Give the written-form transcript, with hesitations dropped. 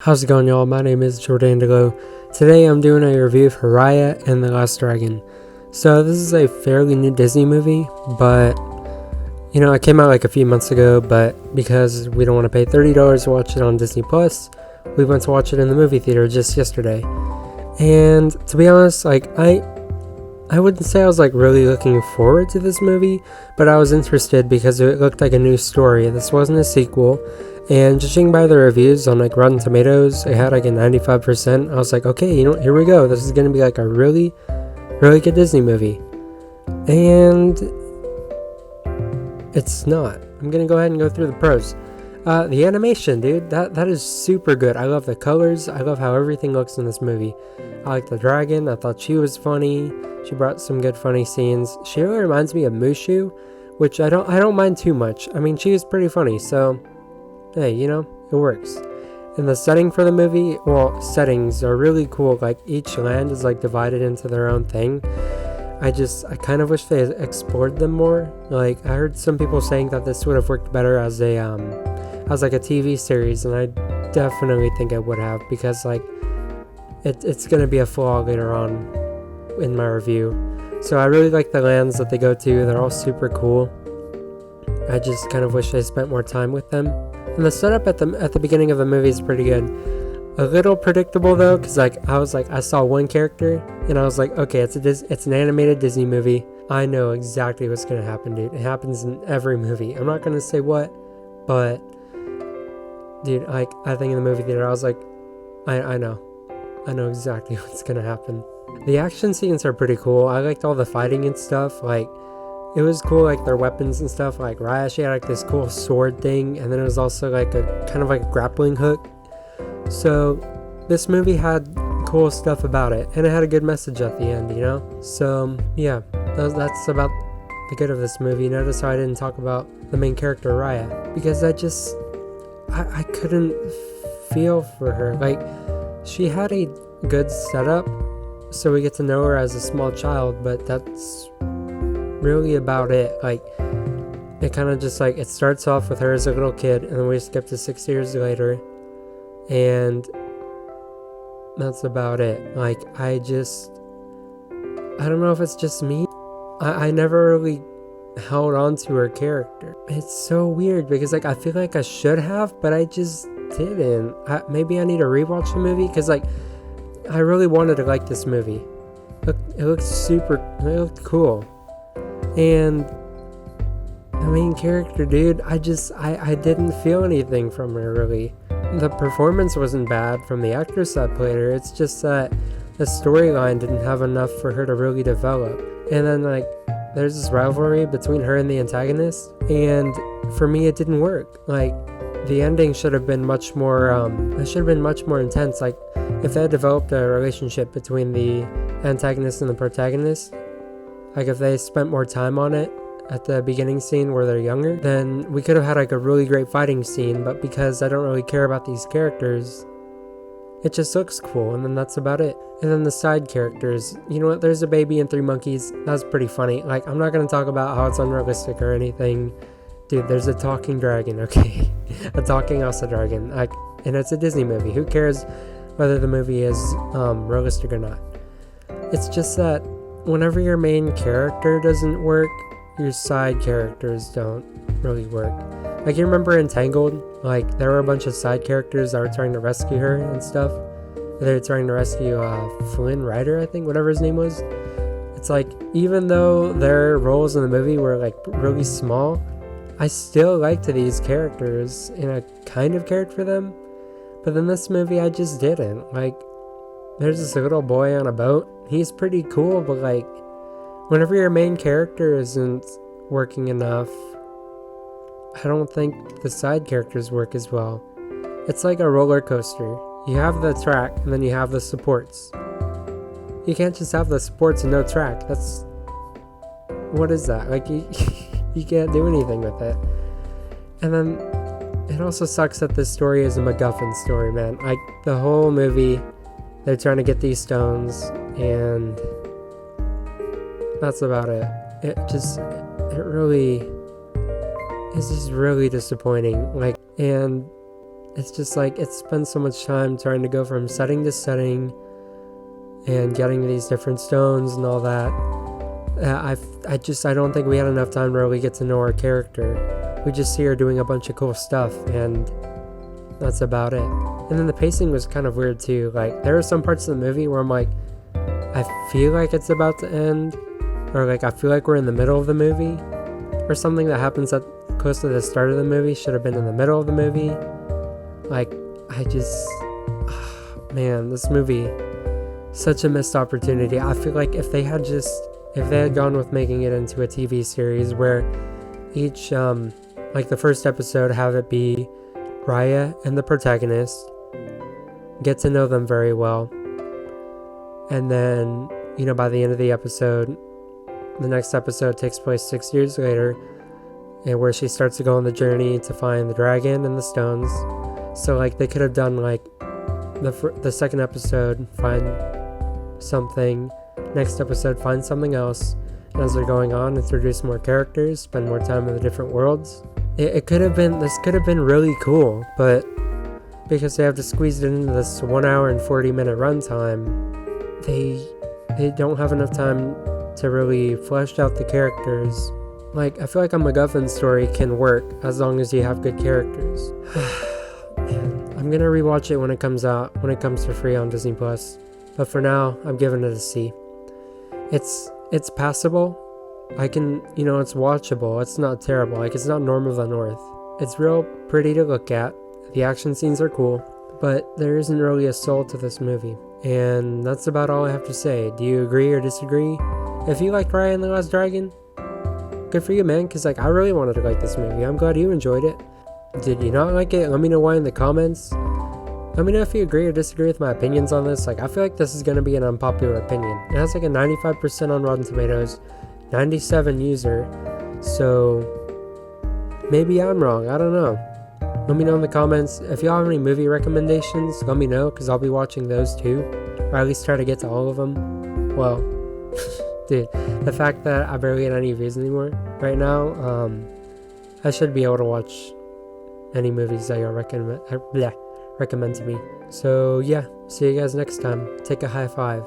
How's it going, y'all? My name is Jordan DeGlo. Today I'm doing a review for Raya and the Last Dragon. So this is a fairly new Disney movie, but it came out like a few months ago, but because we don't want to pay $30 to watch it on Disney Plus, we went to watch it in the movie theater just yesterday. And to be honest, I wouldn't say I was really looking forward to this movie, but I was interested because it looked like a new story. This wasn't a sequel. And judging by the reviews on Rotten Tomatoes, it had a 95%. I was like, okay, here we go. This is going to be a really, really good Disney movie. And it's not. I'm going to go ahead and go through the pros. The animation, dude, that is super good. I love the colors. I love how everything looks in this movie. I like the dragon. I thought she was funny. She brought some good funny scenes. She really reminds me of Mushu, which I don't mind too much. I mean, she was pretty funny, so hey, it works. And the setting for the movie, settings are really cool. Each land is divided into their own thing. I kind of wish they explored them more. I heard some people saying that this would have worked better as a TV series, and I definitely think it would have, because it's gonna be a flaw later on in my review. So I really like the lands that they go to. They're all super cool. I just kind of wish they spent more time with them. And the setup at the beginning of the movie is pretty good. A little predictable though, because I saw one character and I was like, okay, it's an animated Disney movie. I know exactly what's gonna happen, dude. It happens in every movie. I'm not gonna say what, but dude, I think in the movie theater I was like, I know exactly what's gonna happen. The action scenes are pretty cool. I liked all the fighting and stuff. It was cool, their weapons and stuff. Raya, she had this cool sword thing, and then it was also a kind of a grappling hook. So this movie had cool stuff about it, and it had a good message at the end, So yeah, that's about the good of this movie. Notice how I didn't talk about the main character Raya, because I couldn't feel for her. She had a good setup, so we get to know her as a small child, but that's really about it. It kind of just it starts off with her as a little kid, and then we skip to 6 years later, and that's about it. I don't know if it's just me. I never really held on to her character. It's so weird because I feel like I should have, but I just didn't. Maybe I need to rewatch the movie, because I really wanted to like this movie. It looked cool. And the main character, dude, I didn't feel anything from her, really. The performance wasn't bad from the actress that played her. It's just that the storyline didn't have enough for her to really develop. And then, there's this rivalry between her and the antagonist, and for me, it didn't work. The ending should have been much more, intense. If they had developed a relationship between the antagonist and the protagonist, if they spent more time on it at the beginning scene where they're younger, then we could have had a really great fighting scene. But because I don't really care about these characters, it just looks cool, and then that's about it. And then the side characters, there's a baby and 3 monkeys. That's pretty funny. I'm not going to talk about how it's unrealistic or anything. Dude, there's a talking dragon, okay? A talking Elsa dragon. And it's a Disney movie. Who cares whether the movie is realistic or not? It's just that whenever your main character doesn't work, your side characters don't really work. You remember in Tangled? There were a bunch of side characters that were trying to rescue her and stuff. They were trying to rescue Flynn Rider, I think, whatever his name was. It's even though their roles in the movie were really small, I still liked these characters, and I kind of cared for them. But in this movie, I just didn't. There's this little boy on a boat. He's pretty cool, but whenever your main character isn't working enough, I don't think the side characters work as well. It's like a roller coaster. You have the track, and then you have the supports. You can't just have the supports and no track. What is that? You can't do anything with it. And then it also sucks that this story is a MacGuffin story, man. The whole movie, they're trying to get these stones, and that's about it. It's just really disappointing. And it's just like it spends so much time trying to go from setting to setting and getting these different stones and all that. I don't think we had enough time to really get to know our character. We just see her doing a bunch of cool stuff, and that's about it. And then the pacing was kind of weird too. Like, there are some parts of the movie where I'm like, I feel like it's about to end, or like I feel like we're in the middle of the movie, or something that happens at close to the start of the movie should have been in the middle of the movie. Like, man, this movie, such a missed opportunity. I feel like if they had gone with making it into a TV series where each, like the first episode, have it be Raya and the protagonist, get to know them very well, and then, by the end of the episode, the next episode takes place 6 years later, and where she starts to go on the journey to find the dragon and the stones. So, like, they could have done, like, the second episode, find something, next episode, find something else, and as they're going on, introduce more characters, spend more time in the different worlds. This could have been really cool, but because they have to squeeze it into this 1 hour and 40 minute runtime, they don't have enough time to really flesh out the characters. Like, I feel like a MacGuffin story can work as long as you have good characters. Man, I'm gonna rewatch it when it comes for free on Disney Plus. But for now, I'm giving it a C. It's passable. It's watchable. It's not terrible. Like, it's not Norm of the North. It's real pretty to look at. The action scenes are cool, but there isn't really a soul to this movie. And that's about all I have to say. Do you agree or disagree? If you liked Raya and the Last Dragon, good for you, man, because I really wanted to like this movie. I'm glad you enjoyed it. Did you not like it? Let me know why in the comments. Let me know if you agree or disagree with my opinions on this. I feel like this is going to be an unpopular opinion. It has a 95% on Rotten Tomatoes, 97 user, so maybe I'm wrong. I don't know. Let me know in the comments. If y'all have any movie recommendations, let me know, because I'll be watching those too, or at least try to get to all of them. Well, dude, the fact that I barely get any views anymore right now, I should be able to watch any movies that y'all recommend to me. So yeah, see you guys next time. Take a high five.